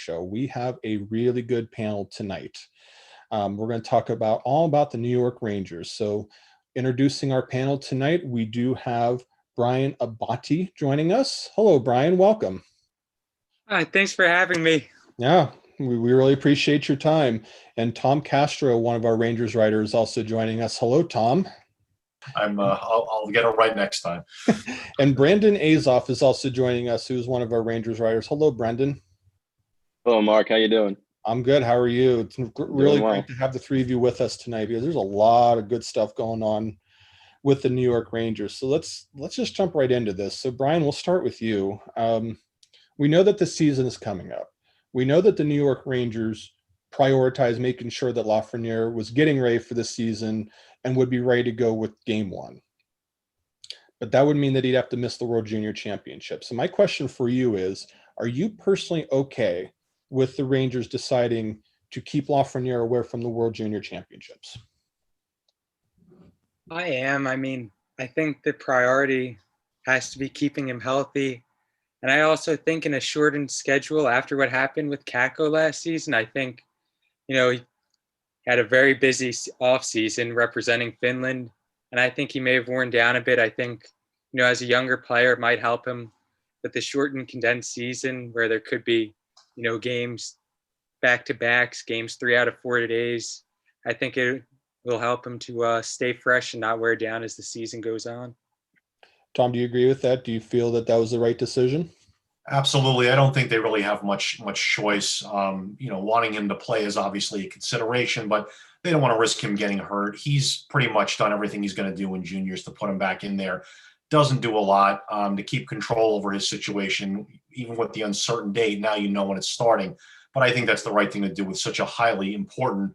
Show. We have a really good panel tonight. We're going to talk all about the New York Rangers. So introducing our panel tonight, we do have Brian Abate joining us. Hello, Brian. Welcome. Hi, thanks for having me. Yeah, we really appreciate your time. And Tom Castro, one of our Rangers writers, also joining us. Hello, Tom. I'll get it right next time. And Brendan Azoff is also joining us, who's one of our Rangers writers. Hello, Brendan. Hello, Mark. How you doing? I'm good. How are you? It's really great to have the three of you with us tonight because there's a lot of good stuff going on with the New York Rangers. So let's just jump right into this. So Brian, we'll start with you. We know that the season is coming up. We know that the New York Rangers prioritize making sure that Lafreniere was getting ready for the season and would be ready to go with game one. But that would mean that he'd have to miss the World Junior Championship. So my question for you is, are you personally okay with the Rangers deciding to keep Lafreniere away from the World Junior Championships? I am. I mean, I think the priority has to be keeping him healthy. And I also think in a shortened schedule after what happened with Kakko last season, I think, he had a very busy offseason representing Finland. And I think he may have worn down a bit. I think, as a younger player, it might help him with the shortened, condensed season where there could be, games back-to-backs, games 3 out of 4 days. I think it will help him to stay fresh and not wear down as the season goes on. Tom, do you agree with that? Do you feel that that was the right decision? Absolutely. I don't think they really have much choice. Wanting him to play is obviously a consideration, but they don't want to risk him getting hurt. He's pretty much done everything he's going to do in juniors to put him back in there. Doesn't do a lot to keep control over his situation, even with the uncertain date. Now when it's starting. But I think that's the right thing to do with such a highly important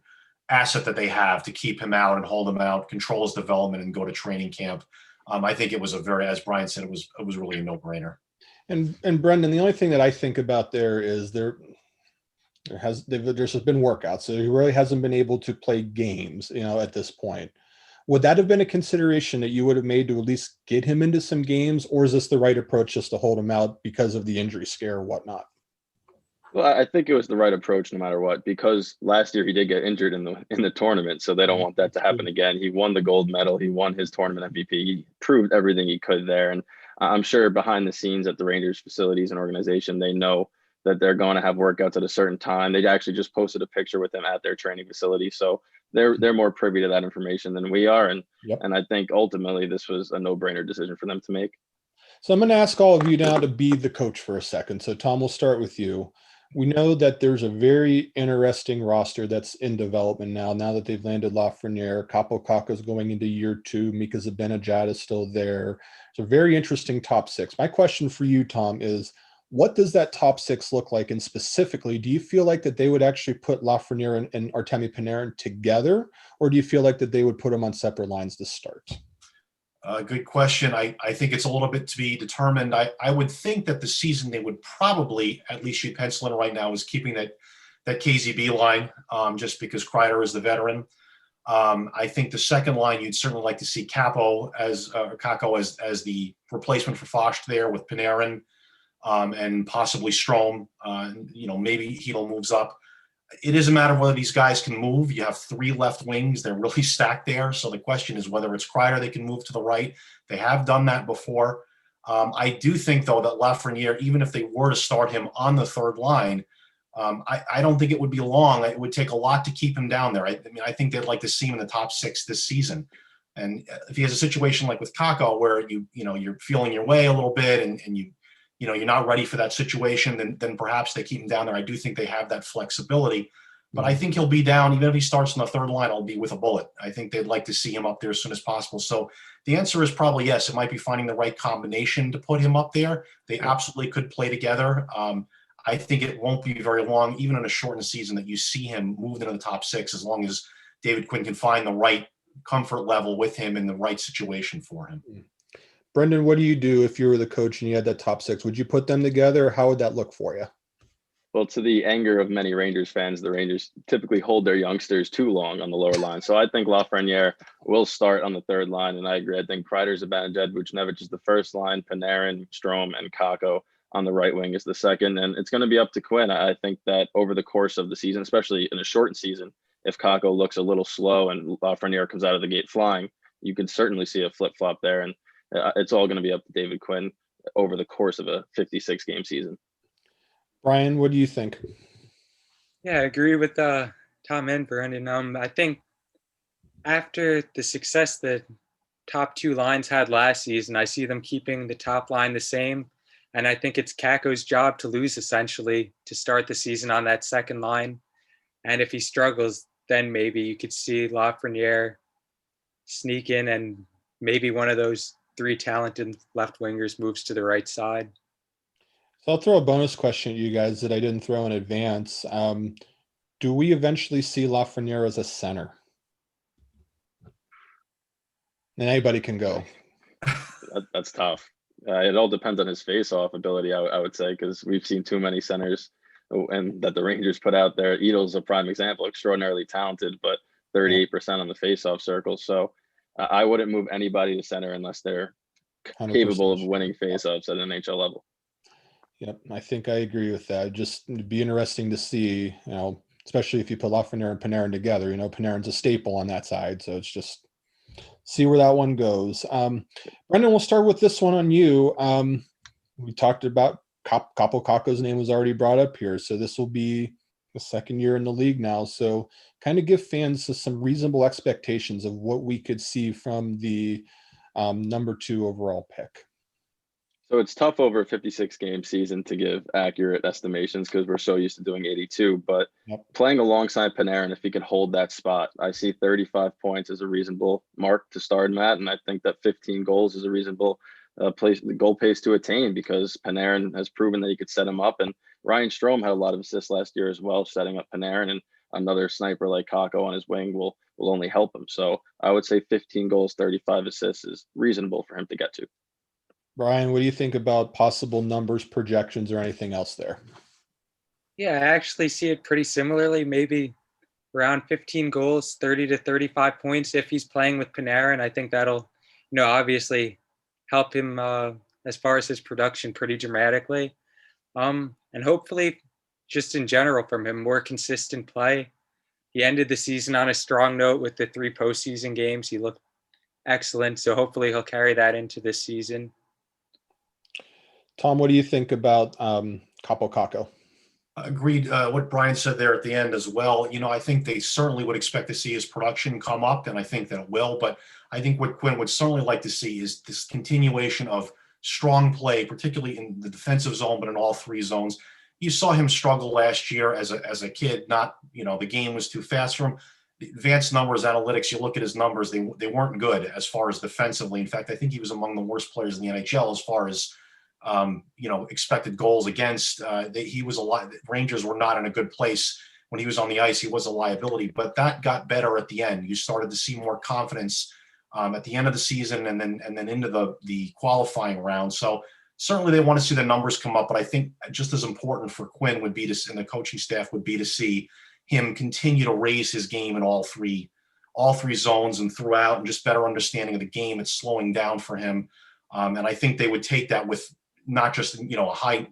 asset that they have to keep him out and hold him out, control his development, and go to training camp. I think it was as Brian said, it was really a no-brainer. And Brendan, the only thing that I think about there is there's just been workouts, so he really hasn't been able to play games, at this point. Would that have been a consideration that you would have made to at least get him into some games, or is this the right approach just to hold him out because of the injury scare or whatnot? Well, I think it was the right approach no matter what, because last year he did get injured in the tournament, so they don't want that to happen again. He won the gold medal. He won his tournament MVP. He proved everything he could there. And I'm sure behind the scenes at the Rangers facilities and organization, they know that they're going to have workouts at a certain time. They actually just posted a picture with him at their training facility. So they're more privy to that information than we are. And I think ultimately this was a no-brainer decision for them to make. So I'm going to ask all of you now to be the coach for a second. So Tom, we'll start with you. We know that there's a very interesting roster that's in development now that they've landed Lafreniere. Kaapo Kakko is going into year 2. Mika Zibanejad is still there. It's a very interesting top 6. My question for you, Tom, is what does that top 6 look like? And specifically, do you feel like that they would actually put Lafreniere and Artemi Panarin together, or do you feel like that they would put them on separate lines to start? Good question. I think it's a little bit to be determined. I would think that the season they would probably, at least you pencil in right now, is keeping that KZB line just because Kreider is the veteran. I think the second line, you'd certainly like to see Kakko as the replacement for Foch there with Panarin and possibly Strome. Maybe Hedl moves up. It is a matter of whether these guys can move. You have 3 left wings. They're really stacked there. So the question is whether it's Kreider they can move to the right. They have done that before. I do think, though, that Lafreniere, even if they were to start him on the third line, I don't think it would be long. It would take a lot to keep him down there. I think they'd like to see him in the top 6 this season. And if he has a situation like with Kakko where you're feeling your way a little bit and you're not ready for that situation, then perhaps they keep him down there. I do think they have that flexibility, but I think he'll be down. Even if he starts on the third line, I'll be with a bullet. I think they'd like to see him up there as soon as possible. So the answer is probably yes. It might be finding the right combination to put him up there. They absolutely could play together. I think it won't be very long, even in a shortened season, that you see him moved into the top 6, as long as David Quinn can find the right comfort level with him in the right situation for him. Brendan, what do you do if you were the coach and you had that top 6? Would you put them together? How would that look for you? Well, to the anger of many Rangers fans, the Rangers typically hold their youngsters too long on the lower line. So I think Lafreniere will start on the third line, and I agree. I think Kreider, Zibanejad, Buchnevich is the first line, Panarin, Strome, and Kakko on the right wing is the second. And it's going to be up to Quinn. I think that over the course of the season, especially in a shortened season, if Kakko looks a little slow and Lafreniere comes out of the gate flying, you can certainly see a flip-flop there. And it's all going to be up to David Quinn over the course of a 56-game season. Brian, what do you think? Yeah, I agree with Tom and Brendan. I think after the success the top two lines had last season, I see them keeping the top line the same. And I think it's Kakko's job to lose, essentially, to start the season on that second line. And if he struggles, then maybe you could see Lafreniere sneak in and maybe one of those three talented left wingers moves to the right side. So I'll throw a bonus question at you guys that I didn't throw in advance. Do we eventually see Lafreniere as a center? And anybody can go. That's tough. It all depends on his face-off ability, I would say, because we've seen too many centers and that the Rangers put out there. Edel's a prime example, extraordinarily talented, but 38% on the face-off circle. So I wouldn't move anybody to center unless they're capable of winning face-offs at an NHL level. Yep, I think I agree with that. Just it'd be interesting to see, especially if you put Lafreniere and Panarin together. Panarin's a staple on that side, so it's just see where that one goes. Brendan, we'll start with this one on you. We talked about Kaapo. Kakko's name was already brought up here, so this will be the second year in the league now. So kind of give fans some reasonable expectations of what we could see from the number 2 overall pick. So it's tough over a 56-game season to give accurate estimations because we're so used to doing 82. But playing alongside Panarin, if he can hold that spot, I see 35 points as a reasonable mark to start him at. And I think that 15 goals is a reasonable goal pace to attain because Panarin has proven that he could set him up. And Ryan Strome had a lot of assists last year as well, setting up Panarin. And another sniper like Kakko on his wing will only help him. So I would say 15 goals, 35 assists is reasonable for him to get to. Brian, what do you think about possible numbers, projections, or anything else there? Yeah, I actually see it pretty similarly. Maybe around 15 goals, 30 to 35 points if he's playing with Panarin. I think that'll, obviously help him as far as his production pretty dramatically. And hopefully, just in general from him, more consistent play. He ended the season on a strong note with the 3 postseason games. He looked excellent. So hopefully he'll carry that into this season. Tom, what do you think about Kakko? Agreed. What Brian said there at the end as well. I think they certainly would expect to see his production come up, and I think that it will. But I think what Quinn would certainly like to see is this continuation of strong play, particularly in the defensive zone, but in all 3 zones. You saw him struggle last year as a kid. Not, the game was too fast for him. The advanced numbers, analytics, you look at his numbers, they weren't good as far as defensively. In fact, I think he was among the worst players in the NHL as far as expected goals against. He was Rangers were not in a good place when he was on the ice. He was a liability, but that got better at the end. You started to see more confidence at the end of the season and then into the qualifying round. So certainly they want to see the numbers come up, but I think just as important for Quinn would be and the coaching staff would be to see him continue to raise his game in all three zones and throughout, and just better understanding of the game. It's slowing down for him. And I think they would take that with not just, a high,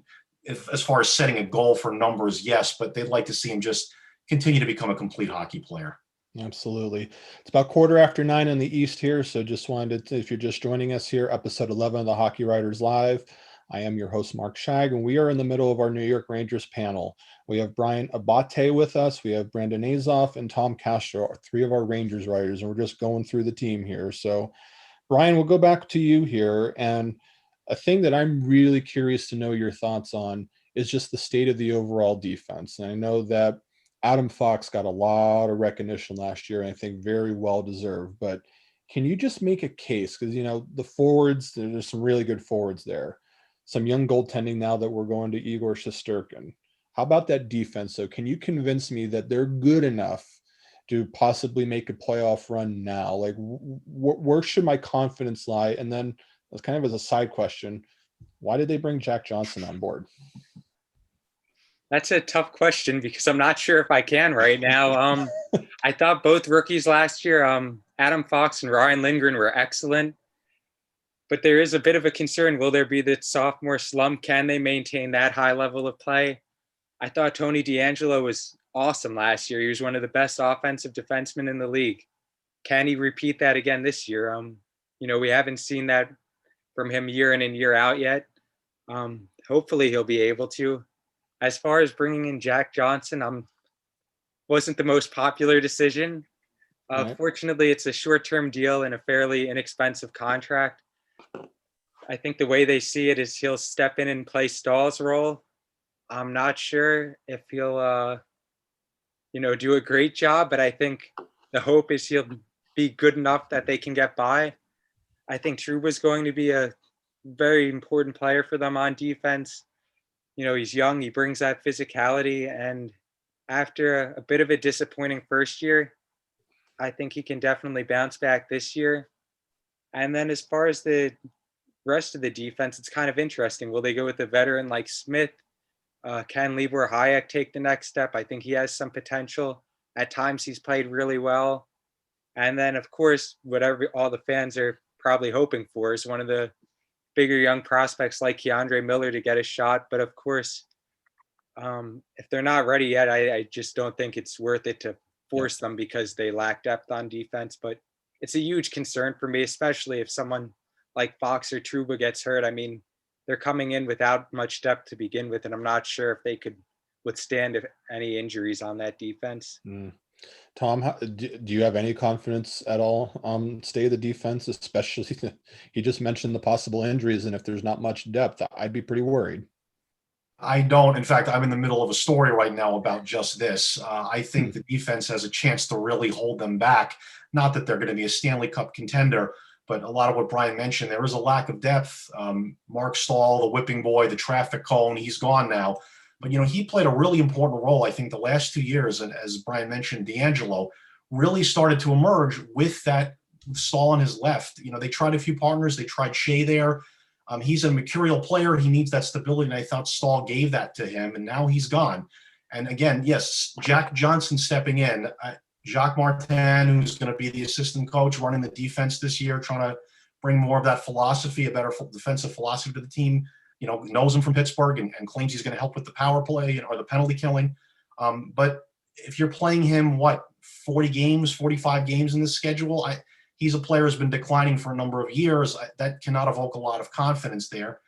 as far as setting a goal for numbers, yes, but they'd like to see him just continue to become a complete hockey player. Absolutely. It's about 9:15 in the East here. So just wanted to, if you're just joining us here, episode 11 of the Hockey Writers Live. I am your host, Mark Scheig, and we are in the middle of our New York Rangers panel. We have Brian Abate with us. We have Brendan Azoff and Tom Castro, 3 of our Rangers writers, and we're just going through the team here. So Brian, we'll go back to you here. And a thing that I'm really curious to know your thoughts on is just the state of the overall defense. And I know that Adam Fox got a lot of recognition last year, and I think very well deserved. But can you just make a case? Because, the forwards, there's some really good forwards there. Some young goaltending now that we're going to Igor Shesterkin. How about that defense? So can you convince me that they're good enough to possibly make a playoff run now? Like, where should my confidence lie? And then, as kind of as a side question, why did they bring Jack Johnson on board? That's a tough question because I'm not sure if I can right now. I thought both rookies last year, Adam Fox and Ryan Lindgren, were excellent. But there is a bit of a concern. Will there be the sophomore slump? Can they maintain that high level of play? I thought Tony DeAngelo was awesome last year. He was one of the best offensive defensemen in the league. Can he repeat that again this year? We haven't seen that from him year in and year out yet. Hopefully he'll be able to. As far as bringing in Jack Johnson, wasn't the most popular decision. Right. Fortunately, it's a short-term deal and a fairly inexpensive contract. I think the way they see it is he'll step in and play Stahl's role. I'm not sure if he'll, do a great job, but I think the hope is he'll be good enough that they can get by. I think Trouba's going to be a very important player for them on defense. He's young, he brings that physicality, and after a bit of a disappointing first year, I think he can definitely bounce back this year. And then as far as the rest of the defense, it's kind of interesting. Will they go with a veteran like Smith? Can Libor Hayek take the next step? I think he has some potential. At times he's played really well. And then, of course, whatever all the fans are probably hoping for is one of the bigger young prospects like Keandre Miller to get a shot. But of course, if they're not ready yet, I just don't think it's worth it to force them because they lack depth on defense. But it's a huge concern for me, especially if someone like Fox or Trouba gets hurt. I mean, they're coming in without much depth to begin with, and I'm not sure if they could withstand any injuries on that defense. Tom, do you have any confidence at all on state of the defense, especially he just mentioned the possible injuries, and if there's not much depth, I'd be pretty worried. I don't. In fact, I'm in the middle of a story right now about just this. I think the defense has a chance to really hold them back. Not that they're going to be a Stanley Cup contender, but a lot of what Brian mentioned, there is a lack of depth. Mark Stahl, the whipping boy, the traffic cone, he's gone now. But, he played a really important role, I think, the last 2 years. And as Brian mentioned, DeAngelo really started to emerge with that Stahl on his left. They tried a few partners. They tried Shea there. He's a mercurial player. He needs that stability, and I thought Stahl gave that to him, and now he's gone. And again, yes, Jack Johnson stepping in. Jacques Martin, who's going to be the assistant coach running the defense this year, trying to bring more of that philosophy, a better defensive philosophy to the team, knows him from Pittsburgh and claims he's going to help with the power play or the penalty killing. But if you're playing him, 40 games, 45 games in the schedule, he's a player who's been declining for a number of years. That cannot evoke a lot of confidence there.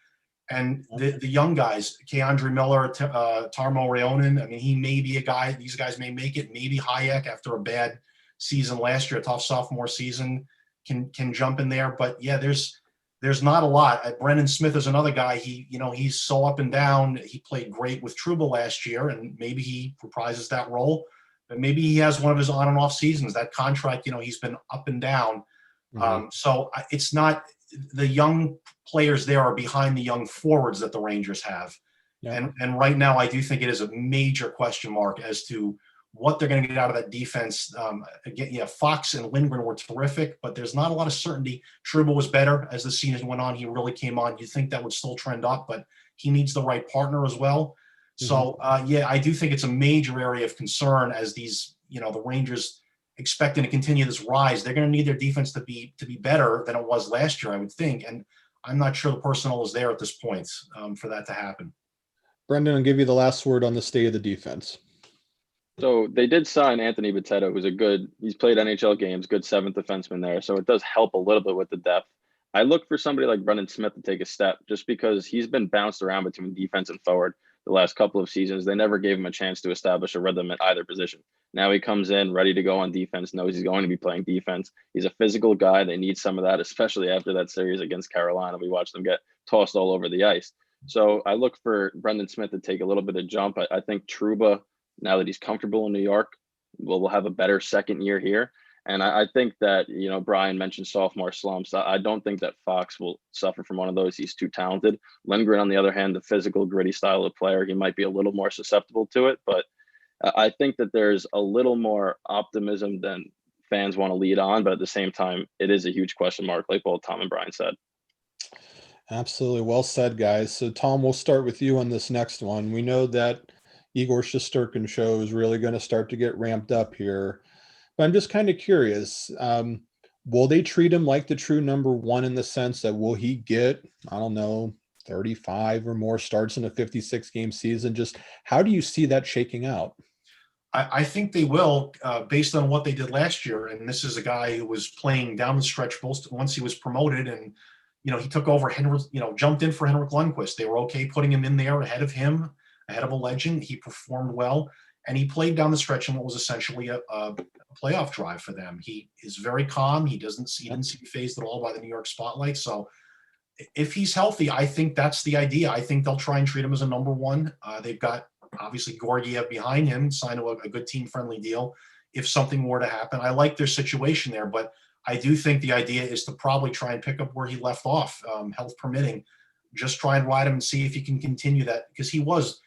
And the young guys, Keandre Miller, Tarmo Raionen, I mean, he may be a guy, these guys may make it. Maybe Hayek, after a bad season last year, a tough sophomore season, can jump in there. But yeah, there's not a lot. Brendan Smith is another guy. He's so up and down. He played great with Trouba last year, and maybe he reprises that role. But maybe he has one of his on and off seasons. That contract, he's been up and down. So it's not – the young players there are behind the young forwards that the Rangers have. Yeah. And right now I do think it is a major question mark as to what they're going to get out of that defense. Again, Fox and Lindgren were terrific, but there's not a lot of certainty. Trouba was better as the season went on. He really came on. You'd think that would still trend up, but he needs the right partner as well. So, I do think it's a major area of concern as these, the Rangers expecting to continue this rise. They're going to need their defense to be better than it was last year, I would think. And I'm not sure the personnel is there at this point for that to happen. Brendan, I'll give you the last word on the state of the defense. So they did sign Anthony Bitetto, who's he's played NHL games, good seventh defenseman there. So it does help a little bit with the depth. I look for somebody like Brendan Smith to take a step just because he's been bounced around between defense and forward the last couple of seasons. They never gave him a chance to establish a rhythm at either position. Now he comes in ready to go on defense, knows he's going to be playing defense. He's a physical guy. They need some of that, especially after that series against Carolina. We watched them get tossed all over the ice. So I look for Brendan Smith to take a little bit of jump. I think Trouba, now that he's comfortable in New York, will have a better second year here. And I think that, Brian mentioned sophomore slumps. I don't think that Fox will suffer from one of those. He's too talented. Lindgren, on the other hand, the physical, gritty style of player, he might be a little more susceptible to it. But I think that there's a little more optimism than fans want to lead on. But at the same time, it is a huge question mark, like both Tom and Brian said. Absolutely. Well said, guys. So, Tom, we'll start with you on this next one. We know that Igor Shesterkin show is really going to start to get ramped up here. But I'm just kind of curious, will they treat him like the true number one in the sense that will he get, I don't know, 35 or more starts in a 56 game season? Just how do you see that shaking out? I think they will, based on what they did last year. And this is a guy who was playing down the stretch once he was promoted, and he took over Henrik, jumped in for Henrik Lundqvist. They were okay putting him in there ahead of him, ahead of a legend. He performed well, and he played down the stretch in what was essentially a playoff drive for them. He is very calm. He didn't seem fazed at all by the New York spotlight. So if he's healthy, I think that's the idea. I think they'll try and treat him as a number one. They've got obviously Georgiev behind him, signed a good team-friendly deal if something were to happen. I like their situation there, but I do think the idea is to probably try and pick up where he left off, health permitting. Just try and ride him and see if he can continue that, because he was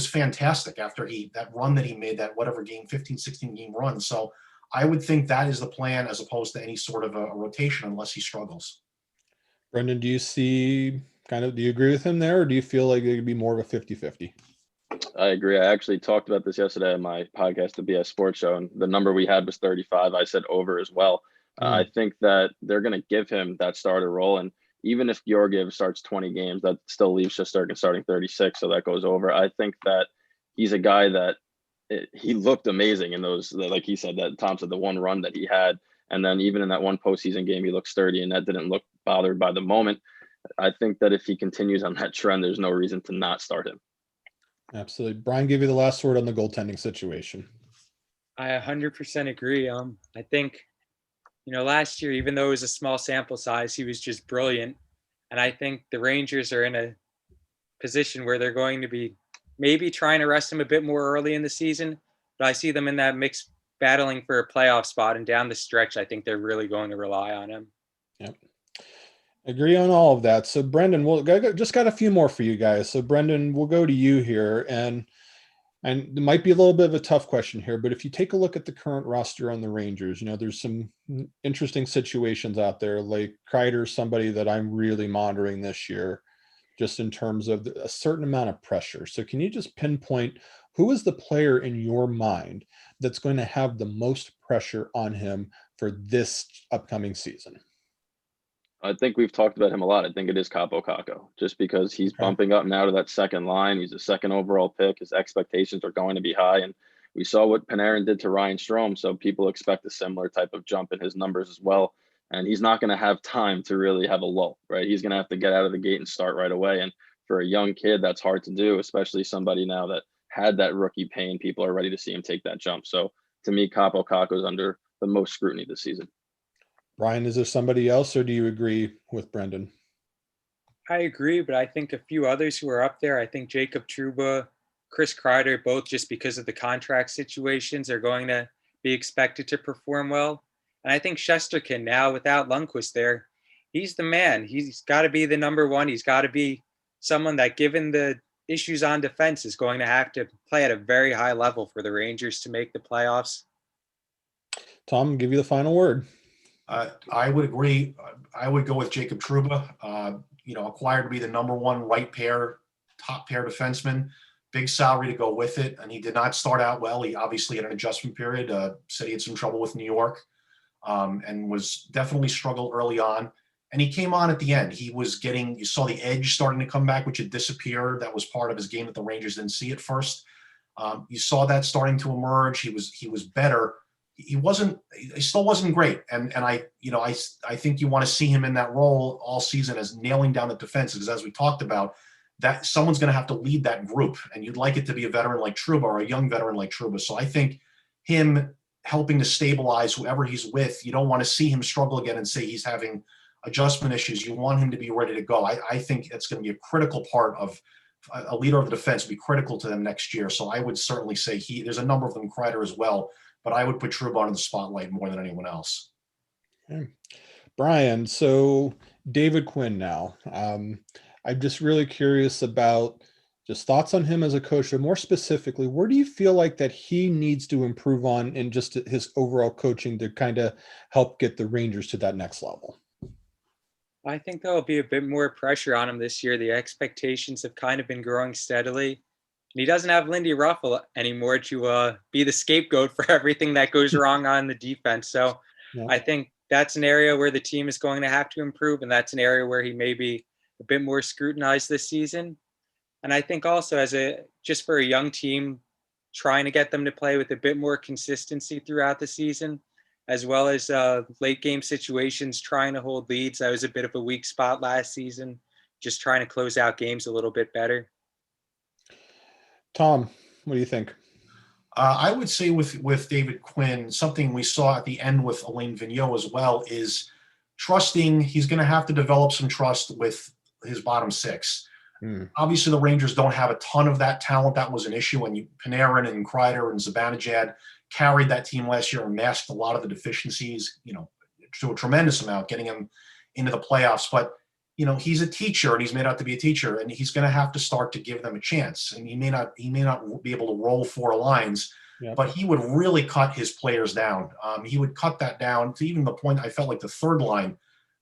fantastic after that run that he made, that 15, 16 game run. So I would think that is the plan, as opposed to any sort of a rotation, unless he struggles. Brendan, do you agree with him there, or do you feel like it could be more of a 50-50? I agree. I actually talked about this yesterday on my podcast, the BS Sports Show, and the number we had was 35. I said over as well. I think that they're going to give him that starter role, and even if Georgiev starts 20 games, that still leaves Shesterkin starting 36, so that goes over. I think that he's a guy that he looked amazing in those, like he said, that Tom said, the one run that he had, and then even in that one postseason game, he looked sturdy, and that didn't look bothered by the moment. I think that if he continues on that trend, there's no reason to not start him. Absolutely. Brian, give you the last word on the goaltending situation. I 100% agree. I think, last year, even though it was a small sample size, he was just brilliant. And I think the Rangers are in a position where they're going to be maybe trying to rest him a bit more early in the season. But I see them in that mix battling for a playoff spot. And down the stretch, I think they're really going to rely on him. Yep. Agree on all of that. So Brendan, we'll just got a few more for you guys. So Brendan, we'll go to you here, and it might be a little bit of a tough question here, but if you take a look at the current roster on the Rangers, there's some interesting situations out there. Like Kreider, somebody that I'm really monitoring this year, just in terms of a certain amount of pressure. So can you just pinpoint who is the player in your mind that's going to have the most pressure on him for this upcoming season? I think we've talked about him a lot. I think it is Kakko, just because he's bumping up now to that second line. He's a second overall pick. His expectations are going to be high. And we saw what Panarin did to Ryan Strome. So people expect a similar type of jump in his numbers as well. And he's not going to have time to really have a lull, right? He's going to have to get out of the gate and start right away. And for a young kid, that's hard to do, especially somebody now that had that rookie pain. People are ready to see him take that jump. So to me, Kakko is under the most scrutiny this season. Brian, is there somebody else, or do you agree with Brendan? I agree, but I think a few others who are up there, I think Jacob Trouba, Chris Kreider, both just because of the contract situations, are going to be expected to perform well. And I think Shesterkin now, without Lundqvist there, he's the man. He's got to be the number one. He's got to be someone that, given the issues on defense, is going to have to play at a very high level for the Rangers to make the playoffs. Tom, I'll give you the final word. I would agree. I would go with Jacob Trouba, acquired to be the number one top pair defenseman, big salary to go with it. And he did not start out well. He obviously had an adjustment period, said he had some trouble with New York, and was definitely struggled early on. And he came on at the end. You saw the edge starting to come back, which had disappeared. That was part of his game that the Rangers didn't see at first. You saw that starting to emerge. He was better. He still wasn't great. And I think you want to see him in that role all season, as nailing down the defense, because as we talked about, that someone's going to have to lead that group, and you'd like it to be a veteran like Trouba or a young veteran like Trouba. So I think him helping to stabilize whoever he's with, you don't want to see him struggle again and say he's having adjustment issues. You want him to be ready to go. I think it's going to be a critical part of a leader of the defense, be critical to them next year. So I would certainly say there's a number of them, Kreider as well, but I would put Trouba on the spotlight more than anyone else. Okay. Brian, so David Quinn now. I'm just really curious about just thoughts on him as a coach, but more specifically, where do you feel like that he needs to improve on in just his overall coaching to kind of help get the Rangers to that next level? I think there'll be a bit more pressure on him this year. The expectations have kind of been growing steadily. And he doesn't have Lindy Ruffalo anymore to be the scapegoat for everything that goes wrong on the defense. So yeah. I think that's an area where the team is going to have to improve, and that's an area where he may be a bit more scrutinized this season. And I think also just for a young team, trying to get them to play with a bit more consistency throughout the season, as well as late game situations, trying to hold leads. That was a bit of a weak spot last season, just trying to close out games a little bit better. Tom, what do you think? I would say with David Quinn, something we saw at the end with Alain Vigneault as well is trusting. He's going to have to develop some trust with his bottom six. Obviously, the Rangers don't have a ton of that talent. That was an issue when Panarin and Kreider and Zibanejad carried that team last year and masked a lot of the deficiencies, to a tremendous amount, getting him into the playoffs. But, he's a teacher, and he's made out to be a teacher, and he's going to have to start to give them a chance. And he may not be able to roll four lines, but he would really cut his players down. He would cut that down to even the point I felt like the third line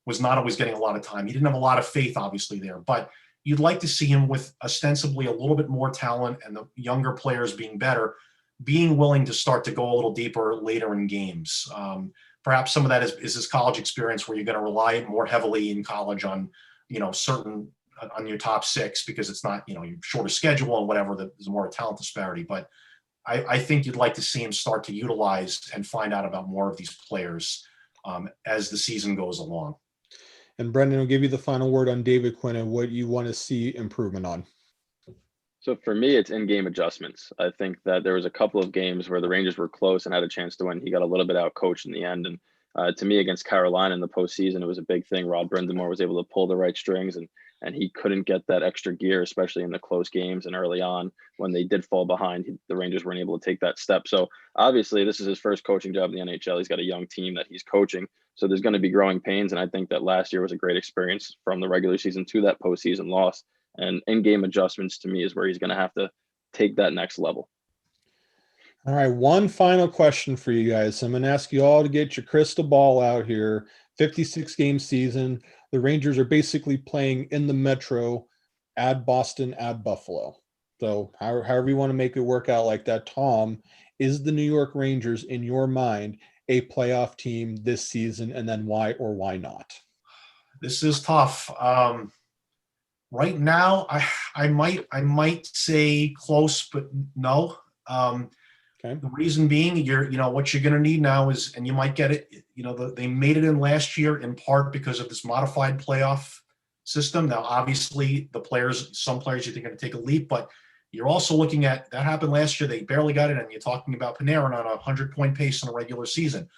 was not always getting a lot of time. He didn't have a lot of faith, obviously, there. But you'd like to see him with ostensibly a little bit more talent and the younger players being better, being willing to start to go a little deeper later in games. Perhaps some of that is his college experience, where you're going to rely more heavily in college on, certain on your top six, because it's not, your shorter schedule and whatever, there's more talent disparity. But I think you'd like to see him start to utilize and find out about more of these players as the season goes along. And Brendan will give you the final word on David Quinn and what you want to see improvement on. So for me, it's in-game adjustments. I think that there was a couple of games where the Rangers were close and had a chance to win. He got a little bit out-coached in the end. And to me, against Carolina in the postseason, it was a big thing. Rod Brindamore was able to pull the right strings, and he couldn't get that extra gear, especially in the close games and early on when they did fall behind. The Rangers weren't able to take that step. So obviously, this is his first coaching job in the NHL. He's got a young team that he's coaching. So there's going to be growing pains. And I think that last year was a great experience from the regular season to that postseason loss. And in-game adjustments to me is where he's going to have to take that next level. All right, one final question for you guys. I'm going to ask you all to get your crystal ball out here. 56-game season. The Rangers are basically playing in the Metro, add Boston, add Buffalo. So however you want to make it work out like that. Tom, is the New York Rangers, in your mind, a playoff team this season, and then why or why not? This is tough. Right now, I might say close, but no. Okay. The reason being, what you're going to need now is, and you might get it, they made it in last year in part because of this modified playoff system. Now, obviously, some players you think are going to take a leap, but you're also looking at that happened last year. They barely got it, and you're talking about Panarin on a 100-point pace in a regular season.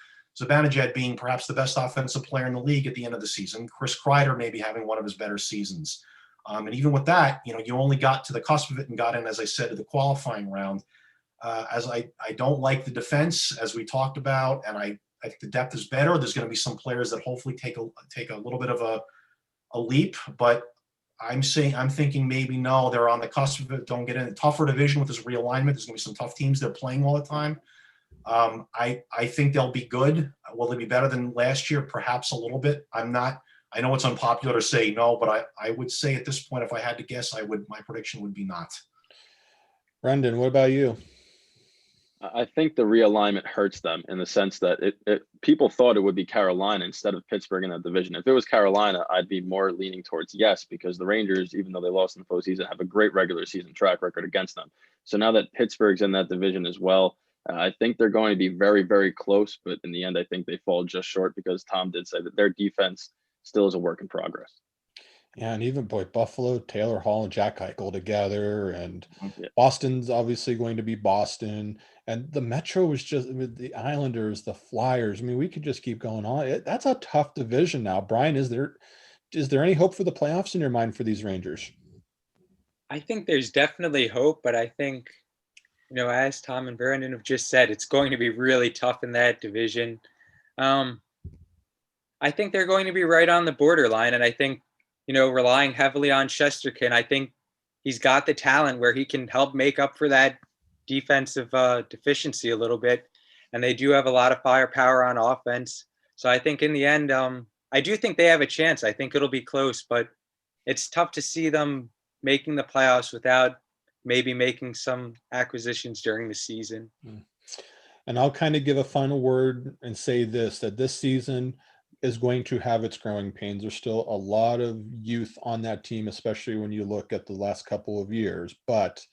Zibanejad being perhaps the best offensive player in the league at the end of the season. Chris Kreider maybe having one of his better seasons. And even with that, you only got to the cusp of it and got in, as I said, to the qualifying round. As I don't like the defense, as we talked about, and I think the depth is better. There's going to be some players that hopefully take a little bit of a leap, but I'm thinking maybe no, they're on the cusp of it. Don't get in a tougher division with this realignment. There's going to be some tough teams they're playing all the time. I think they'll be good. Will they be better than last year? Perhaps a little bit. I know it's unpopular to say no, but I would say at this point, if I had to guess, my prediction would be not. Brendan, what about you? I think the realignment hurts them in the sense that people thought it would be Carolina instead of Pittsburgh in that division. If it was Carolina, I'd be more leaning towards yes, because the Rangers, even though they lost in the postseason, have a great regular season track record against them. So now that Pittsburgh's in that division as well, I think they're going to be very, very close. But in the end, I think they fall just short because Tom did say that their defense still is a work in progress. Yeah, and even Buffalo, Taylor Hall and Jack Eichel together, and Boston's obviously going to be Boston, and the Metro was just the Islanders, the Flyers. I mean, we could just keep going on. That's a tough division now. Brian, is there any hope for the playoffs in your mind for these Rangers? I think there's definitely hope, but I think, as Tom and Brandon have just said, it's going to be really tough in that division. I think they're going to be right on the borderline, and I think, relying heavily on Shesterkin, I think he's got the talent where he can help make up for that defensive deficiency a little bit. And they do have a lot of firepower on offense. So I think in the end, I do think they have a chance. I think it'll be close, but it's tough to see them making the playoffs without maybe making some acquisitions during the season. And I'll kind of give a final word and say this, that this season, is going to have its growing pains. There's still a lot of youth on that team, especially when you look at the last couple of years, but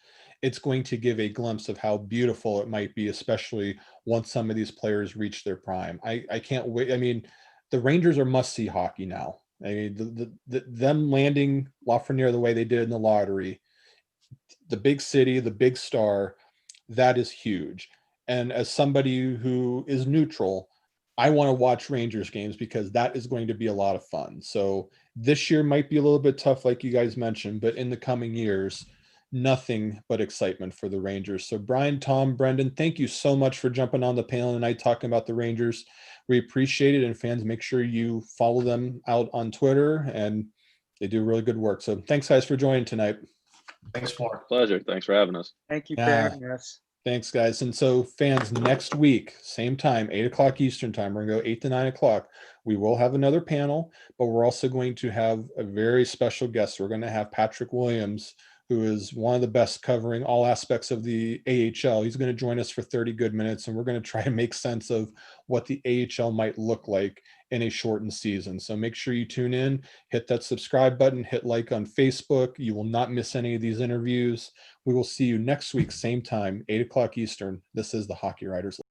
it's going to give a glimpse of how beautiful it might be, especially once some of these players reach their prime. I can't wait. I mean, the Rangers are must-see hockey now. I mean, them landing Lafreniere the way they did in the lottery, the big city, the big star, that is huge. And as somebody who is neutral, I want to watch Rangers games because that is going to be a lot of fun. So this year might be a little bit tough, like you guys mentioned, but in the coming years, nothing but excitement for the Rangers. So Brian, Tom, Brendan, thank you so much for jumping on the panel tonight talking about the Rangers. We appreciate it. And fans, make sure you follow them out on Twitter, and they do really good work. So thanks, guys, for joining tonight. Thanks, Mark. Pleasure. Thanks for having us. Thank you for having us. Thanks, guys. And so fans, next week, same time, 8 o'clock Eastern time, we're going to go 8 to 9 o'clock. We will have another panel, but we're also going to have a very special guest. We're going to have Patrick Williams, who is one of the best covering all aspects of the AHL. He's going to join us for 30 good minutes, and we're going to try to make sense of what the AHL might look like in a shortened season. So make sure you tune in, hit that subscribe button, hit like on Facebook. You will not miss any of these interviews. We will see you next week, same time, 8 o'clock Eastern. This is the Hockey Writers.